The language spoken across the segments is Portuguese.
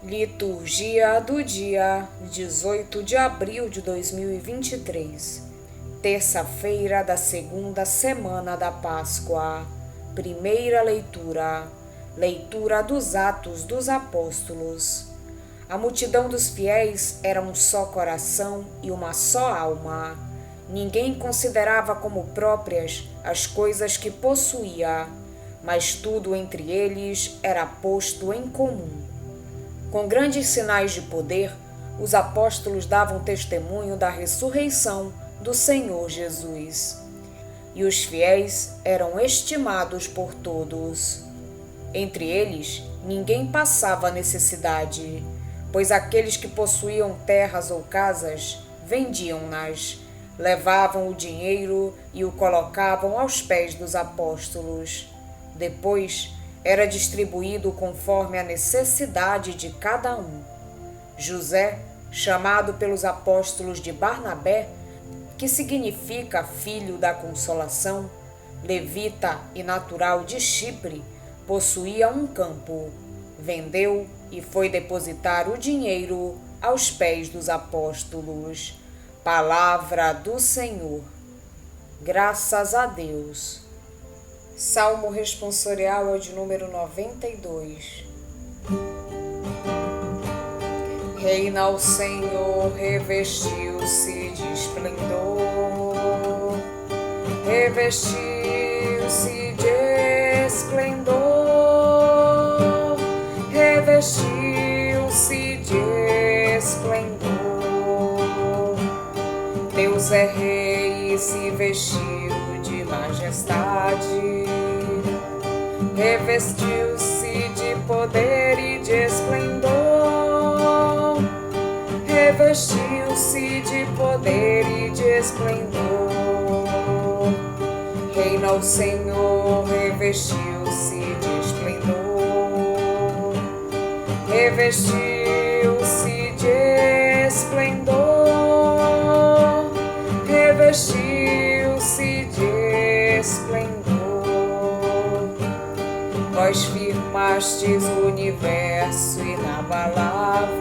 Liturgia do dia 18 de abril de 2023, terça-feira da segunda semana da Páscoa. Primeira leitura, leitura dos Atos dos Apóstolos. A multidão dos fiéis era um só coração e uma só alma. Ninguém considerava como próprias as coisas que possuía, mas tudo entre eles era posto em comum. Com grandes sinais de poder, os apóstolos davam testemunho da ressurreição do Senhor Jesus. E os fiéis eram estimados por todos. Entre eles, ninguém passava necessidade, pois aqueles que possuíam terras ou casas vendiam-nas, levavam o dinheiro e o colocavam aos pés dos apóstolos. Depois, era distribuído conforme a necessidade de cada um. José, chamado pelos apóstolos de Barnabé, que significa filho da consolação, levita e natural de Chipre, possuía um campo. Vendeu e foi depositar o dinheiro aos pés dos apóstolos. Palavra do Senhor. Graças a Deus. Salmo responsorial é o de número 92. Reina o Senhor, revestiu-se de esplendor, revestiu-se de esplendor, revestiu-se de esplendor. Deus é rei e se vestiu de majestade, revestiu-se de poder e de esplendor, revestiu-se de poder e de esplendor. Reina o Senhor, revestiu-se de esplendor, revestiu-se de esplendor, revestiu-se de esplendor. Vós firmastes o universo inabalável,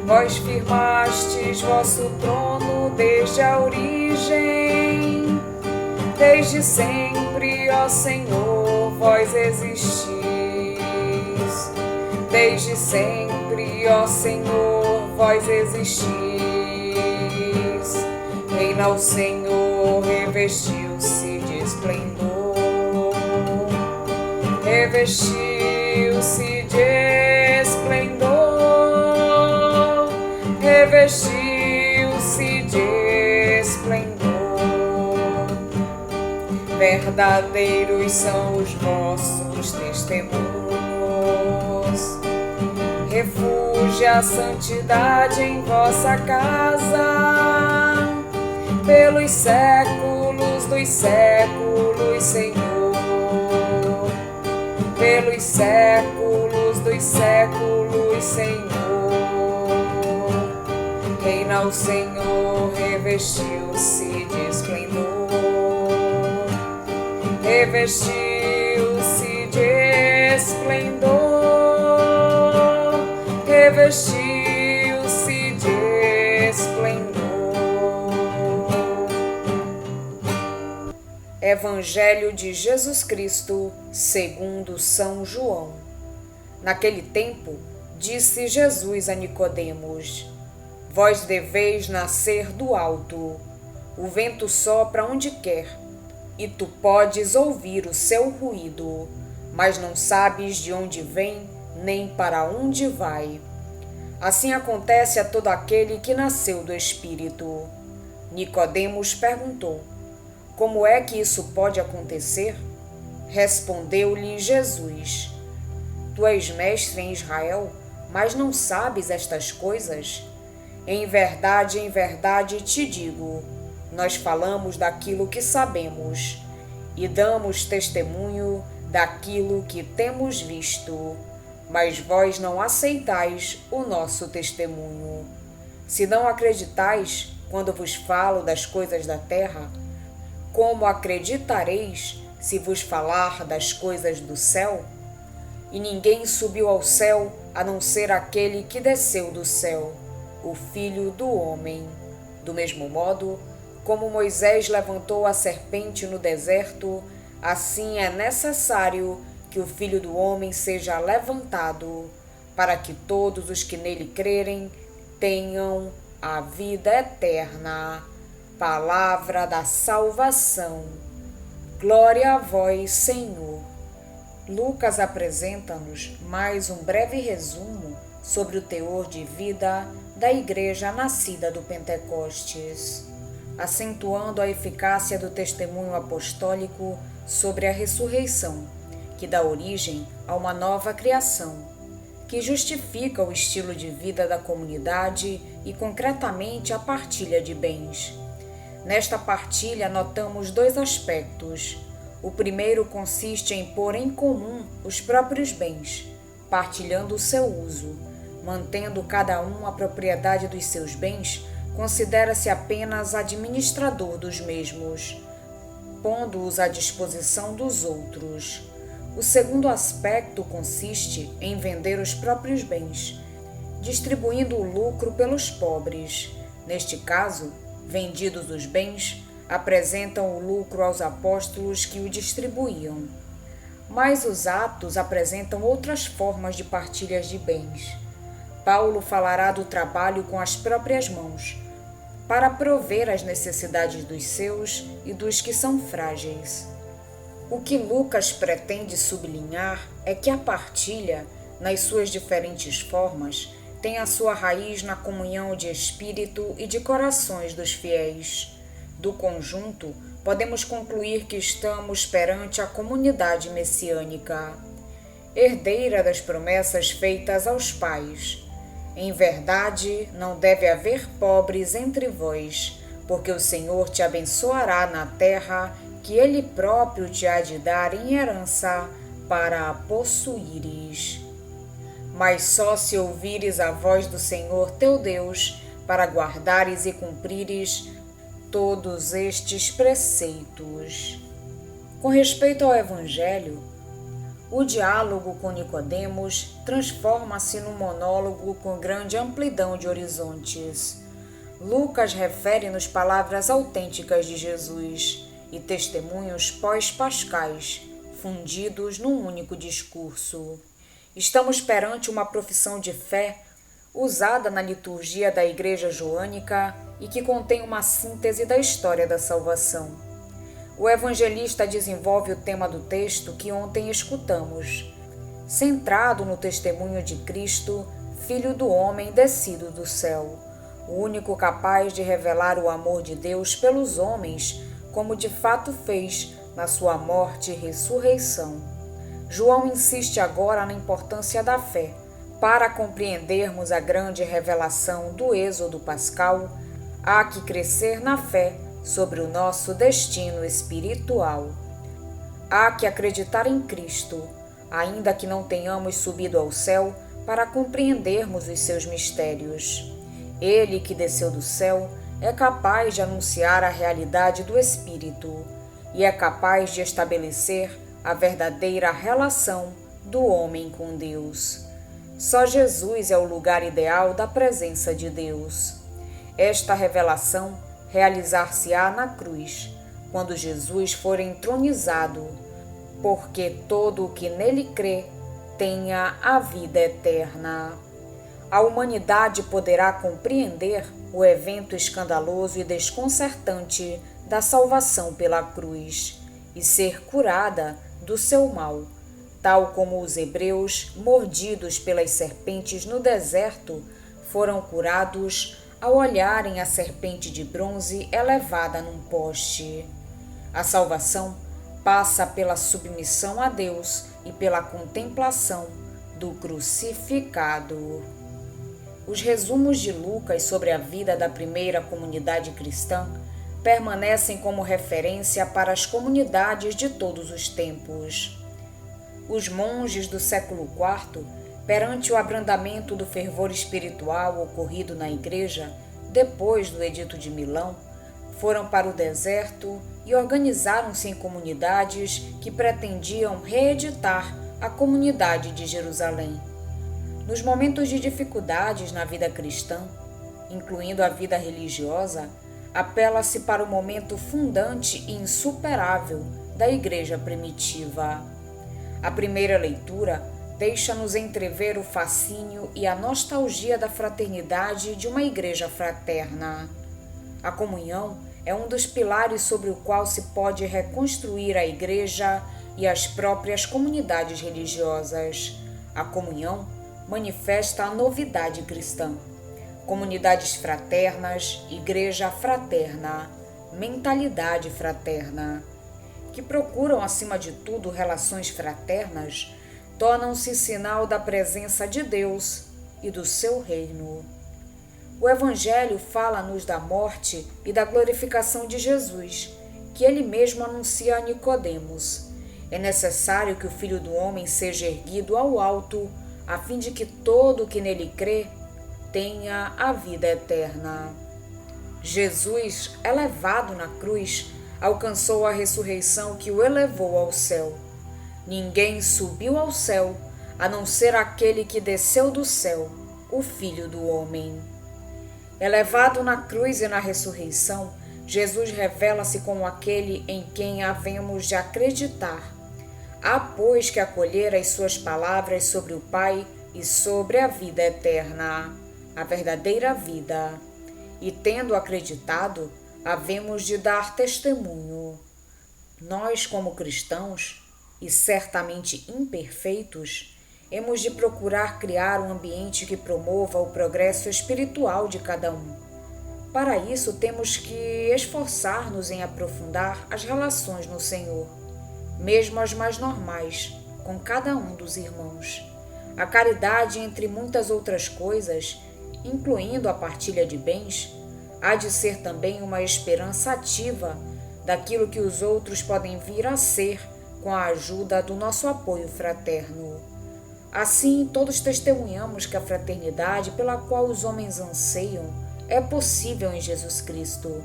vós firmastes vosso trono desde a origem. Desde sempre, ó Senhor, vós existis. Desde sempre, ó Senhor, vós existis. Reina o Senhor, revestiu-se de esplendor, revestiu-se de esplendor, revestiu-se de esplendor. Verdadeiros são os vossos testemunhos, refúgio a santidade em vossa casa, pelos séculos dos séculos, Senhor. Pelos séculos dos séculos, Senhor. Reina o Senhor, revestiu-se de esplendor, revestiu-se de esplendor, revestiu-se de esplendor. Evangelho de Jesus Cristo, segundo São João. Naquele tempo, disse Jesus a Nicodemos: Vós deveis nascer do alto. O vento sopra onde quer, e tu podes ouvir o seu ruído, mas não sabes de onde vem, nem para onde vai. Assim acontece a todo aquele que nasceu do Espírito. Nicodemos perguntou: Como é que isso pode acontecer? Respondeu-lhe Jesus: Tu és mestre em Israel, mas não sabes estas coisas? Em verdade te digo, nós falamos daquilo que sabemos e damos testemunho daquilo que temos visto, mas vós não aceitais o nosso testemunho. Se não acreditais quando vos falo das coisas da terra, como acreditareis se vos falar das coisas do céu? E ninguém subiu ao céu, a não ser aquele que desceu do céu, o Filho do Homem. Do mesmo modo, como Moisés levantou a serpente no deserto, assim é necessário que o Filho do Homem seja levantado, para que todos os que nele crerem tenham a vida eterna. Palavra da salvação. Glória a vós, Senhor. Lucas apresenta-nos mais um breve resumo sobre o teor de vida da Igreja nascida do Pentecostes, acentuando a eficácia do testemunho apostólico sobre a ressurreição, que dá origem a uma nova criação, que justifica o estilo de vida da comunidade e, concretamente, a partilha de bens. Nesta partilha, notamos dois aspectos. O primeiro consiste em pôr em comum os próprios bens, partilhando o seu uso. Mantendo cada um a propriedade dos seus bens, considera-se apenas administrador dos mesmos, pondo-os à disposição dos outros. O segundo aspecto consiste em vender os próprios bens, distribuindo o lucro pelos pobres. Neste caso, vendidos os bens, apresentam o lucro aos apóstolos que o distribuíam. Mas os Atos apresentam outras formas de partilhas de bens. Paulo falará do trabalho com as próprias mãos, para prover as necessidades dos seus e dos que são frágeis. O que Lucas pretende sublinhar é que a partilha, nas suas diferentes formas, tem a sua raiz na comunhão de espírito e de corações dos fiéis. Do conjunto, podemos concluir que estamos perante a comunidade messiânica, herdeira das promessas feitas aos pais. Em verdade, não deve haver pobres entre vós, porque o Senhor te abençoará na terra que Ele próprio te há de dar em herança para a possuíres. Mas só se ouvires a voz do Senhor teu Deus, para guardares e cumprires todos estes preceitos. Com respeito ao Evangelho, o diálogo com Nicodemos transforma-se num monólogo com grande amplidão de horizontes. Lucas refere-nos palavras autênticas de Jesus e testemunhos pós-pascais, fundidos num único discurso. Estamos perante uma profissão de fé usada na liturgia da Igreja joânica e que contém uma síntese da história da salvação. O evangelista desenvolve o tema do texto que ontem escutamos, centrado no testemunho de Cristo, Filho do Homem descido do céu, o único capaz de revelar o amor de Deus pelos homens, como de fato fez na sua morte e ressurreição. João insiste agora na importância da fé. Para compreendermos a grande revelação do Êxodo pascal, há que crescer na fé sobre o nosso destino espiritual. Há que acreditar em Cristo, ainda que não tenhamos subido ao céu para compreendermos os seus mistérios. Ele que desceu do céu é capaz de anunciar a realidade do Espírito e é capaz de estabelecer a verdadeira relação do homem com Deus. Só Jesus é o lugar ideal da presença de Deus. Esta revelação realizar-se-á na cruz, quando Jesus for entronizado, porque todo o que nele crê tenha a vida eterna. A humanidade poderá compreender o evento escandaloso e desconcertante da salvação pela cruz e ser curada do seu mal, tal como os hebreus, mordidos pelas serpentes no deserto, foram curados ao olharem a serpente de bronze elevada num poste. A salvação passa pela submissão a Deus e pela contemplação do crucificado. Os resumos de Lucas sobre a vida da primeira comunidade cristã permanecem como referência para as comunidades de todos os tempos. Os monges do século IV, perante o abrandamento do fervor espiritual ocorrido na Igreja depois do Edito de Milão, foram para o deserto e organizaram-se em comunidades que pretendiam reeditar a comunidade de Jerusalém. Nos momentos de dificuldades na vida cristã, incluindo a vida religiosa, apela-se para o momento fundante e insuperável da igreja primitiva. A primeira leitura deixa-nos entrever o fascínio e a nostalgia da fraternidade de uma igreja fraterna. A comunhão é um dos pilares sobre o qual se pode reconstruir a igreja e as próprias comunidades religiosas. A comunhão manifesta a novidade cristã. Comunidades fraternas, igreja fraterna, mentalidade fraterna, que procuram, acima de tudo, relações fraternas, tornam-se sinal da presença de Deus e do seu reino. O Evangelho fala-nos da morte e da glorificação de Jesus, que ele mesmo anuncia a Nicodemos. É necessário que o Filho do Homem seja erguido ao alto, a fim de que todo o que nele crê tenha a vida eterna. Jesus, elevado na cruz, alcançou a ressurreição que o elevou ao céu. Ninguém subiu ao céu, a não ser aquele que desceu do céu, o Filho do Homem. Elevado na cruz e na ressurreição, Jesus revela-se como aquele em quem havemos de acreditar. Há, pois, que acolher as suas palavras sobre o Pai e sobre a vida eterna, a verdadeira vida. E, tendo acreditado, havemos de dar testemunho. Nós, como cristãos, e certamente imperfeitos, hemos de procurar criar um ambiente que promova o progresso espiritual de cada um. Para isso, temos que esforçar-nos em aprofundar as relações no Senhor, mesmo as mais normais, com cada um dos irmãos. A caridade, entre muitas outras coisas, incluindo a partilha de bens, há de ser também uma esperança ativa daquilo que os outros podem vir a ser com a ajuda do nosso apoio fraterno. Assim, todos testemunhamos que a fraternidade pela qual os homens anseiam é possível em Jesus Cristo.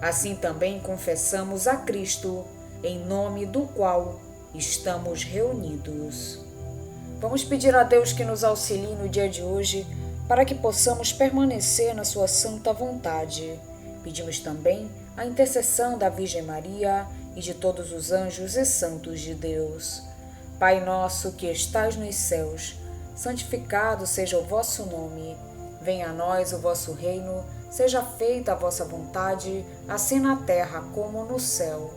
Assim também confessamos a Cristo, em nome do qual estamos reunidos. Vamos pedir a Deus que nos auxilie no dia de hoje, para que possamos permanecer na sua santa vontade. Pedimos também a intercessão da Virgem Maria e de todos os anjos e santos de Deus. Pai nosso que estais nos céus, santificado seja o vosso nome. Venha a nós o vosso reino, seja feita a vossa vontade, assim na terra como no céu.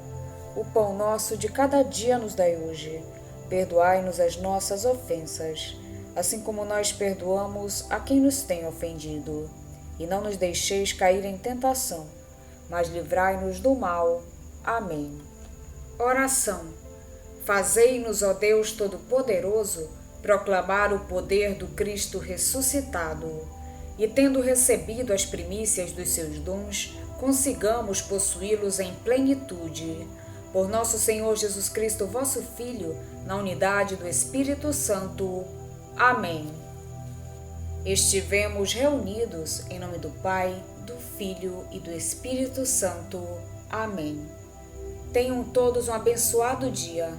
O pão nosso de cada dia nos dai hoje. Perdoai-nos as nossas ofensas, assim como nós perdoamos a quem nos tem ofendido. E não nos deixeis cair em tentação, mas livrai-nos do mal. Amém. Oração. Fazei-nos, ó Deus Todo-Poderoso, proclamar o poder do Cristo ressuscitado, e tendo recebido as primícias dos seus dons, consigamos possuí-los em plenitude. Por nosso Senhor Jesus Cristo, vosso Filho, na unidade do Espírito Santo. Amém. Estivemos reunidos em nome do Pai, do Filho e do Espírito Santo. Amém. Tenham todos um abençoado dia.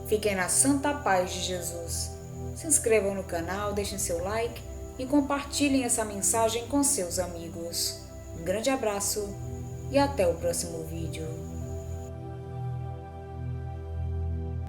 Fiquem na santa paz de Jesus. Se inscrevam no canal, deixem seu like e compartilhem essa mensagem com seus amigos. Um grande abraço e até o próximo vídeo.